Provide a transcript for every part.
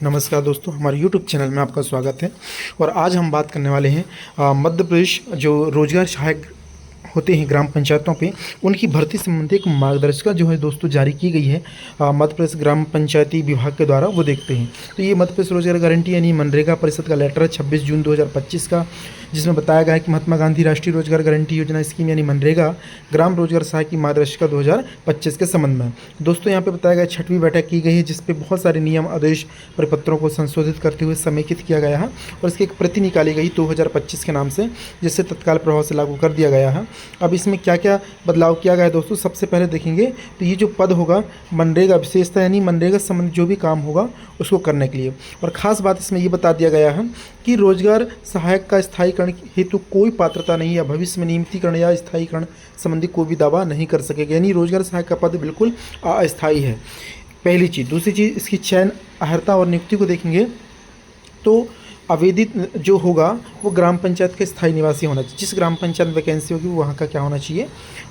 नमस्कार दोस्तों, हमारे YouTube चैनल में आपका स्वागत है। और आज हम बात करने वाले हैं मध्य प्रदेश जो रोजगार सहायक होते हैं ग्राम पंचायतों पे, उनकी भर्ती संबंधी एक मार्गदर्शिका जो है दोस्तों जारी की गई है मध्य प्रदेश ग्राम पंचायती विभाग के द्वारा। वो देखते हैं तो ये मध्य प्रदेश रोजगार गारंटी यानी मनरेगा परिषद का लेटर है 26 जून 2025 का, जिसमें बताया गया है कि महात्मा गांधी राष्ट्रीय रोजगार गारंटी योजना स्कीम यानी मनरेगा ग्राम रोजगार सहायक की मार्गदर्शिका 2025 के संबंध में दोस्तों यहाँ पे बताया गया 6वीं बैठक की गई है, जिसपे बहुत सारे नियम आदेश परिपत्रों को संशोधित करते हुए समेकित किया गया है और इसकी एक प्रति निकाली गई 2025 के नाम से, जिससे तत्काल प्रभाव से लागू कर दिया गया है। अब इसमें क्या क्या बदलाव किया गया है दोस्तों, सबसे पहले देखेंगे तो ये जो पद होगा मनरेगा विशेषता यानी मनरेगा संबंधित जो भी काम होगा उसको करने के लिए, और ख़ास बात इसमें ये बता दिया गया है कि रोजगार सहायक का स्थायीकरण हेतु कोई पात्रता नहीं है, भविष्य में नियमितीकरण या स्थायीकरण संबंधी कोई भी दावा नहीं कर सकेगा, यानी रोजगार सहायक का पद बिल्कुल अस्थायी है। पहली चीज़। दूसरी चीज़, इसकी चयन अर्हता और नियुक्ति को देखेंगे तो आवेदित जो होगा वो ग्राम पंचायत के स्थायी निवासी होना चाहिए। जिस ग्राम पंचायत में वैकेंसी होगी वो वहाँ का क्या होना चाहिए,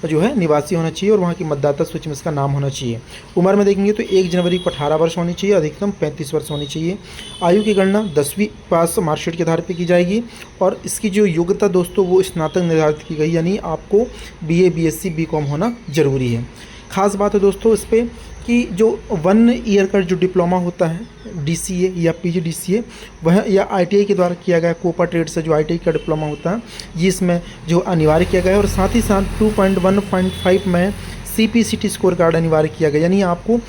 जो है निवासी होना चाहिए, और वहाँ की मतदाता सूची में इसका नाम होना चाहिए। उम्र में देखेंगे तो 1 जनवरी को 18 वर्ष होनी चाहिए, अधिकतम 35 वर्ष होनी चाहिए। आयु की गणना 10वीं पास मार्कशीट के आधार पर की जाएगी, और इसकी जो योग्यता दोस्तों वो स्नातक निर्धारित की गई, यानी आपको BA BSc BCom होना जरूरी है। खास बात है दोस्तों इस पर कि जो 1 ईयर का जो डिप्लोमा होता है DCA या PGDCA वह या ITI के द्वारा किया गया, कोपा ट्रेड से जो ITI का डिप्लोमा होता है ये इसमें जो अनिवार्य किया गया है, और साथ ही साथ 2.1.5 में CPCT स्कोर कार्ड अनिवार्य किया गया, यानी आपको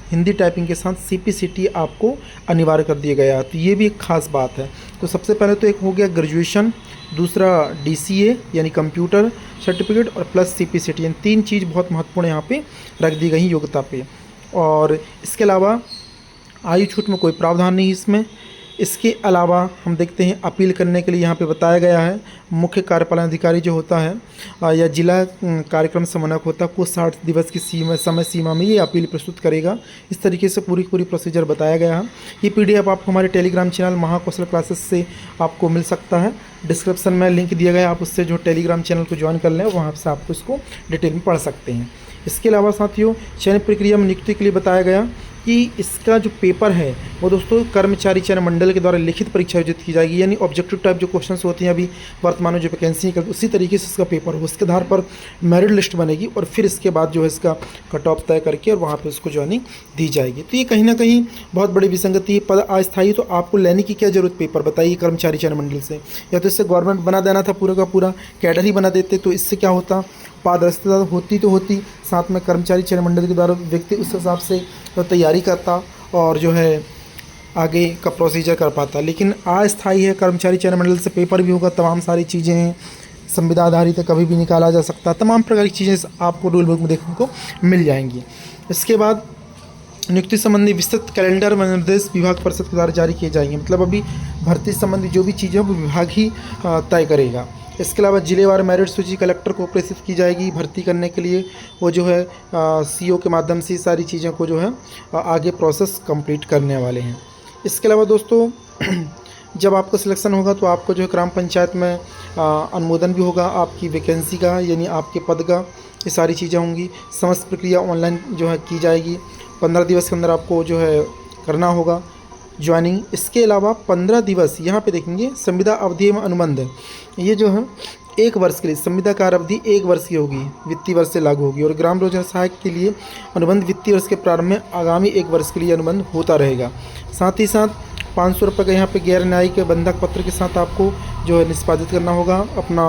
हिंदी टाइपिंग के साथ CPCT आपको अनिवार्य कर दिया गया। तो ये भी एक खास बात है। तो सबसे पहले तो एक हो गया ग्रेजुएशन, दूसरा DCA यानी कंप्यूटर सर्टिफिकेट, और प्लस CPCT, यानी 3 चीज़ बहुत महत्वपूर्ण यहाँ पे रख दी गई योग्यता पे। और इसके अलावा आयु छूट में कोई प्रावधान नहीं इसमें। इसके अलावा हम देखते हैं अपील करने के लिए यहाँ पे बताया गया है मुख्य कार्यपालन अधिकारी जो होता है या जिला कार्यक्रम समन्वयक होता है को 60 दिवस की समय सीमा में ये अपील प्रस्तुत करेगा। इस तरीके से पूरी प्रोसीजर बताया गया है। ये PDF आपको हमारे टेलीग्राम चैनल महाकौशल क्लासेस से आपको मिल सकता है। डिस्क्रिप्शन में लिंक दिया गया है, आप उससे जो टेलीग्राम चैनल को ज्वाइन कर लें वहाँ से आपको इसको डिटेल में पढ़ सकते हैं। इसके अलावा साथियों चयन प्रक्रिया में नियुक्ति के लिए बताया गया कि इसका जो पेपर है वो दोस्तों कर्मचारी चयन मंडल के द्वारा लिखित परीक्षा आयोजित की जाएगी, यानी ऑब्जेक्टिव टाइप जो क्वेश्चंस होती हैं अभी वर्तमान में जो वैकेंसी है उसी तरीके से इसका पेपर होगा। उसके आधार पर मेरिट लिस्ट बनेगी और फिर इसके बाद जो है इसका कट ऑफ तय करके और वहाँ पर उसको ज्वाइनिंग दी जाएगी। तो ये कहीं ना कहीं बहुत बड़ी विसंगति है। पद अस्थायी तो आपको लेने की क्या जरूरत, पेपर बताइए कर्मचारी चयन मंडल से, या तो इससे गवर्नमेंट बना देना था, पूरा का पूरा कैडर ही बना देते, तो इससे क्या होता, पारदर्शिता होती तो होती, साथ में कर्मचारी चयन मंडल के द्वारा व्यक्ति उस हिसाब से तैयारी करता और जो है आगे का प्रोसीजर कर पाता। लेकिन अस्थायी है, कर्मचारी चयन मंडल से पेपर भी होगा, तमाम सारी चीज़ें हैं, संविदा आधारित है, कभी भी निकाला जा सकता है, तमाम प्रकार की चीज़ें आपको रूल बुक में देखने को मिल जाएंगी। इसके बाद नियुक्ति संबंधी विस्तृत कैलेंडर व निर्देश विभाग परिषद के द्वारा जारी किए जाएंगे, मतलब अभी भर्ती संबंधी जो भी चीज़ें वो विभाग ही तय करेगा। इसके अलावा जिलेवार मेरिट सूची कलेक्टर को प्रेषित की जाएगी भर्ती करने के लिए, वो जो है CO के माध्यम से सारी चीज़ों को जो है आगे प्रोसेस कंप्लीट करने वाले हैं। इसके अलावा दोस्तों जब आपका सिलेक्शन होगा तो आपको जो है ग्राम पंचायत में अनुमोदन भी होगा आपकी वैकेंसी का, यानी आपके पद का, ये सारी चीज़ें होंगी। समस्त प्रक्रिया ऑनलाइन जो है की जाएगी। 15 दिवस के अंदर आपको जो है करना होगा ज्वाइनिंग। इसके अलावा 15 दिवस यहाँ पे देखेंगे संविदा अवधि में अनुबंध, ये जो है 1 वर्ष के लिए संविदा कार्य अवधि 1 वर्ष की होगी, वित्तीय वर्ष से लागू होगी, और ग्राम रोजगार सहायक के लिए अनुबंध वित्तीय वर्ष के प्रारंभ में आगामी 1 वर्ष के लिए अनुबंध होता रहेगा। साथ ही साथ 500 रुपये का यहाँ पे गैर न्यायिक बंधक पत्र के साथ आपको जो है निष्पादित करना होगा अपना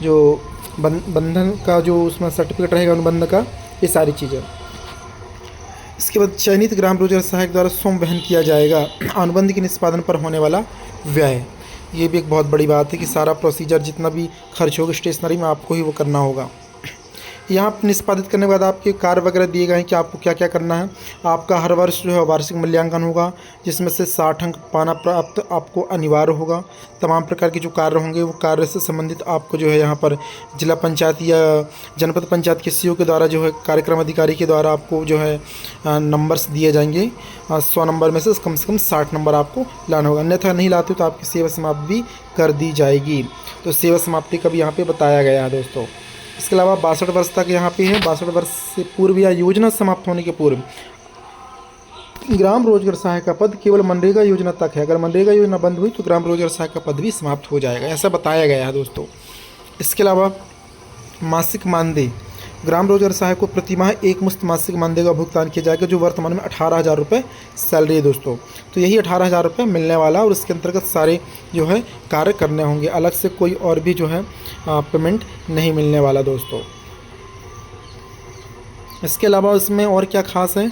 जो बंधन का जो उसमें सर्टिफिकेट रहेगा अनुबंध का, ये सारी चीज़ें। इसके बाद चयनित ग्राम रोजगार सहायक द्वारा स्वयं वहन किया जाएगा अनुबंध के निष्पादन पर होने वाला व्यय। ये भी एक बहुत बड़ी बात है कि सारा प्रोसीजर जितना भी खर्च होगा स्टेशनरी में आपको ही वो करना होगा। यहाँ निष्पादित करने के बाद आपके कार्य वगैरह दिए गए हैं कि आपको क्या क्या करना है। आपका हर वर्ष जो है वार्षिक मूल्यांकन होगा, जिसमें से 60 अंक पाना प्राप्त आपको अनिवार्य होगा। तमाम प्रकार के जो कार्य होंगे वो कार्य से संबंधित आपको जो है यहाँ पर जिला पंचायत या जनपद पंचायत के CO के द्वारा जो है कार्यक्रम अधिकारी के द्वारा आपको जो है नंबर्स दिए जाएंगे। 100 नंबर में से कम 60 नंबर आपको लाना होगा, अन्यथा नहीं लाते तो आपकी सेवा समाप्त भी कर दी जाएगी। तो सेवा समाप्ति का भी यहाँ पर बताया गया है दोस्तों। इसके अलावा 62 वर्ष तक यहाँ पे है, 62 वर्ष से पूर्व या योजना समाप्त होने के पूर्व ग्राम रोजगार सहायक का पद केवल मनरेगा योजना तक है। अगर मनरेगा योजना बंद हुई तो ग्राम रोजगार सहायक का पद भी समाप्त हो जाएगा, ऐसा बताया गया है दोस्तों। इसके अलावा मासिक मानदेय, ग्राम रोजगार सहायक को प्रतिमाह एक मुश्त मासिक मानदेय का भुगतान किया जाएगा, जो वर्तमान में 18,000 रुपये सैलरी है दोस्तों। तो यही 18,000 रुपये मिलने वाला, और इसके अंतर्गत सारे जो है कार्य करने होंगे, अलग से कोई और भी जो है पेमेंट नहीं मिलने वाला दोस्तों। इसके अलावा इसमें और क्या खास है,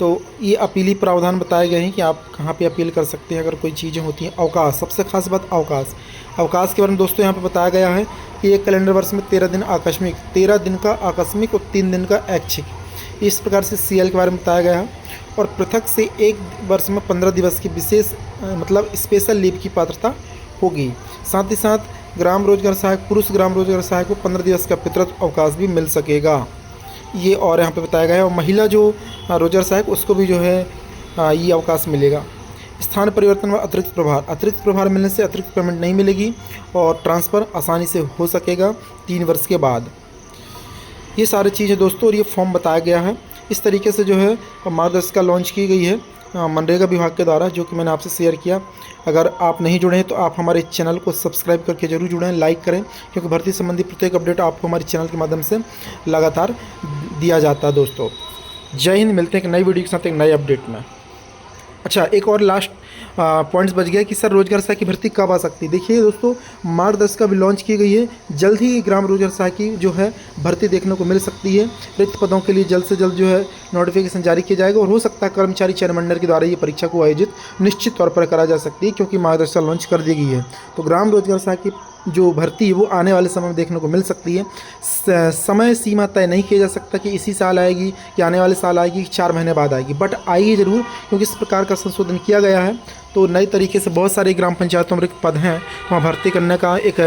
तो ये अपीली प्रावधान बताए गए हैं कि आप कहाँ पे अपील कर सकते हैं अगर कोई चीज़ें होती हैं। अवकाश, सबसे खास बात अवकाश के बारे में दोस्तों यहाँ पे बताया गया है कि एक कैलेंडर वर्ष में 13 दिन आकस्मिक, 13 दिन का आकस्मिक और 3 दिन का ऐच्छिक, इस प्रकार से CL के बारे में बताया गया है। और पृथक से एक वर्ष में 15 दिवस की विशेष मतलब स्पेशल लीव की पात्रता होगी। साथ ही साथ ग्राम रोजगार सहायक, पुरुष ग्राम रोजगार सहायक को 15 दिवस का पितृत्व अवकाश भी मिल सकेगा, ये और यहाँ पे बताया गया है। और महिला जो रोजगार सहायक उसको भी जो है ये अवकाश मिलेगा। स्थान परिवर्तन व अतिरिक्त प्रभार मिलने से अतिरिक्त पेमेंट नहीं मिलेगी और ट्रांसफ़र आसानी से हो सकेगा 3 वर्ष के बाद। ये सारी चीज़ें दोस्तों, और ये फॉर्म बताया गया है। इस तरीके से जो है मार्गदर्शिका लॉन्च की गई है मनरेगा विभाग के द्वारा, जो कि मैंने आपसे शेयर किया। अगर आप नहीं जुड़े हैं तो आप हमारे चैनल को सब्सक्राइब करके जरूर जुड़ें, लाइक करें, क्योंकि भर्ती संबंधी प्रत्येक अपडेट आपको हमारे चैनल के माध्यम से लगातार दिया जाता है दोस्तों। जय हिंद, मिलते हैं एक नई वीडियो के साथ एक नए अपडेट में। अच्छा, एक और लास्ट पॉइंट्स बच गया कि सर रोजगार सहायक की भर्ती कब आ सकती है। देखिए दोस्तों, मार्गदर्शिका भी लॉन्च की गई है, जल्द ही ग्राम रोजगार सहायक की जो है भर्ती देखने को मिल सकती है। रिक्त पदों के लिए जल्द से जल्द जो है नोटिफिकेशन जारी किया जाएगा, और हो सकता है कर्मचारी चयन मंडल के द्वारा ये परीक्षा को आयोजित निश्चित तौर पर करा जा सकती है, क्योंकि मार्गदर्शिका लॉन्च कर दी गई है। तो ग्राम रोजगार सहायक की जो भर्ती है वो आने वाले समय में देखने को मिल सकती है। समय सीमा तय नहीं किया जा सकता कि इसी साल आएगी कि आने वाले साल आएगी कि 4 महीने बाद आएगी, बट आएगी ज़रूर, क्योंकि इस प्रकार का संशोधन किया गया है। तो नई तरीके से बहुत सारे ग्राम पंचायतों में रिक्त पद हैं, वहाँ भर्ती करने का एक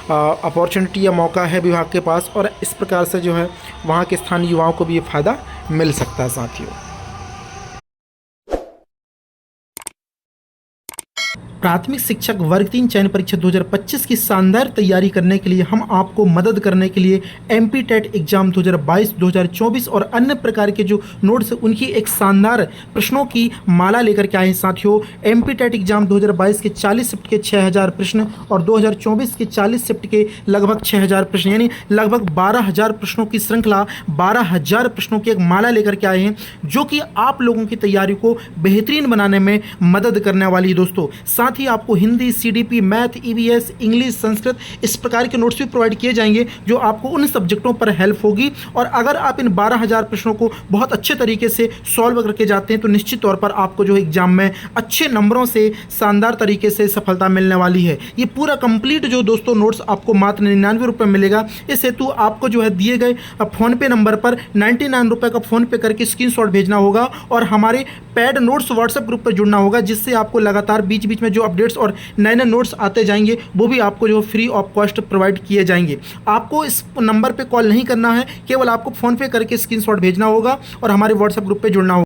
अपॉर्चुनिटी या मौका है विभाग के पास, और इस प्रकार से जो है वहाँ के स्थानीय युवाओं को भी ये फ़ायदा मिल सकता है साथियों। प्राथमिक शिक्षक वर्ग 3 चयन परीक्षा 2025 की शानदार तैयारी करने के लिए हम आपको मदद करने के लिए MP-TET एग्जाम 2022, 2024 और अन्य प्रकार के जो नोट्स हैं उनकी एक शानदार प्रश्नों की माला लेकर के आए हैं साथियों। MP-TET एग्जाम 2022 के 40 शिफ्ट के 6000 प्रश्न और 2024 के 40 शिफ्ट के लगभग 6000 प्रश्न, यानी लगभग 12,000 प्रश्नों की श्रृंखला, 12,000 प्रश्नों की एक माला लेकर के आए हैं, जो कि आप लोगों की तैयारी को बेहतरीन बनाने में मदद करने वाली है दोस्तों। साथ ही आपको Hindi, CDP, math, EVS, English, Sanskrit, इस प्रकार के नोट्स भी प्रोवाइड किए जाएंगे, जो आपको उन सब्जेक्टों पर हेल्प होगी। और अगर आप इन 12,000 प्रश्नों को बहुत अच्छे तरीके से सॉल्व करके जाते हैं तो निश्चित तौर पर आपको जो एग्जाम में अच्छे नंबरों से शानदार तरीके से सफलता मिलने वाली है। ये पूरा कंप्लीट जो दोस्तों नोट्स आपको मात्र 99 रुपये मिलेगा। इस हेतु आपको जो है दिए गए फ़ोनपे नंबर पर 99 रुपये का फ़ोनपे करके स्क्रीनशॉट भेजना होगा और हमारे पैड नोट्स व्हाट्सएप ग्रुप पर जुड़ना होगा, जिससे आपको लगातार बीच बीच में जो अपडेट्स और नए नए नोट्स आते जाएंगे वो भी आपको जो फ्री ऑफ कॉस्ट प्रोवाइड किए जाएंगे। आपको इस नंबर पे कॉल नहीं करना है, केवल आपको फ़ोन पे करके स्क्रीनशॉट भेजना होगा और हमारे व्हाट्सएप ग्रुप पे जुड़ना होगा।